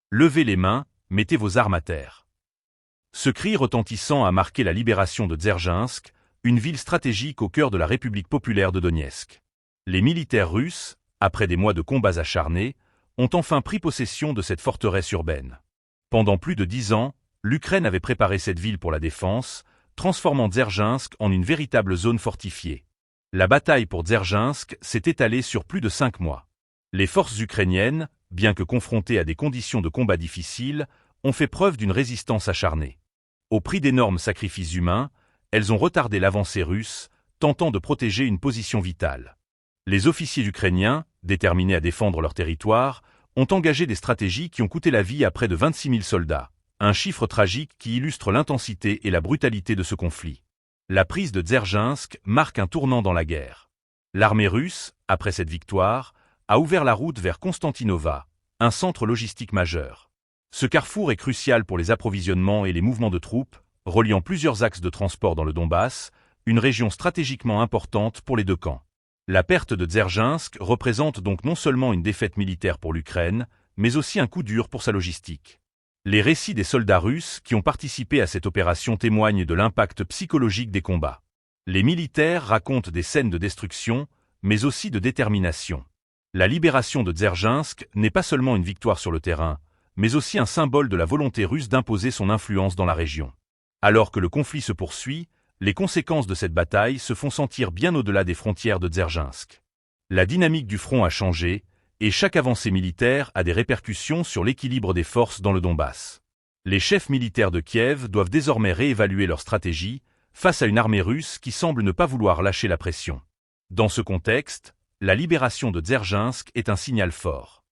Levez les mains, mettez vos armes à terre. Ce cri retentissant a marqué la libération de Dzerzhinsk, une ville stratégique au cœur de la République populaire de Donetsk. Les militaires russes, après des mois de combats acharnés, ont enfin pris possession de cette forteresse urbaine. Pendant plus de 10 ans, l'Ukraine avait préparé cette ville pour la défense, transformant Dzerzhinsk en une véritable zone fortifiée. La bataille pour Dzerzhinsk s'est étalée sur plus de 5 mois. Les forces ukrainiennes, bien que confrontées à des conditions de combat difficiles, ont fait preuve d'une résistance acharnée. Au prix d'énormes sacrifices humains, elles ont retardé l'avancée russe, tentant de protéger une position vitale. Les officiers ukrainiens, déterminés à défendre leur territoire, ont engagé des stratégies qui ont coûté la vie à près de 26 000 soldats, un chiffre tragique qui illustre l'intensité et la brutalité de ce conflit. La prise de Dzerzhinsk marque un tournant dans la guerre. L'armée russe, après cette victoire, a ouvert la route vers Konstantinova, un centre logistique majeur. Ce carrefour est crucial pour les approvisionnements et les mouvements de troupes, reliant plusieurs axes de transport dans le Donbass, une région stratégiquement importante pour les deux camps. La perte de Dzerzhinsk représente donc non seulement une défaite militaire pour l'Ukraine, mais aussi un coup dur pour sa logistique. Les récits des soldats russes qui ont participé à cette opération témoignent de l'impact psychologique des combats. Les militaires racontent des scènes de destruction, mais aussi de détermination. La libération de Dzerzhinsk n'est pas seulement une victoire sur le terrain, mais aussi un symbole de la volonté russe d'imposer son influence dans la région. Alors que le conflit se poursuit, les conséquences de cette bataille se font sentir bien au-delà des frontières de Dzerzhinsk. La dynamique du front a changé, et chaque avancée militaire a des répercussions sur l'équilibre des forces dans le Donbass. Les chefs militaires de Kiev doivent désormais réévaluer leur stratégie face à une armée russe qui semble ne pas vouloir lâcher la pression. Dans ce contexte, la libération de Dzerzhinsk est un signal fort.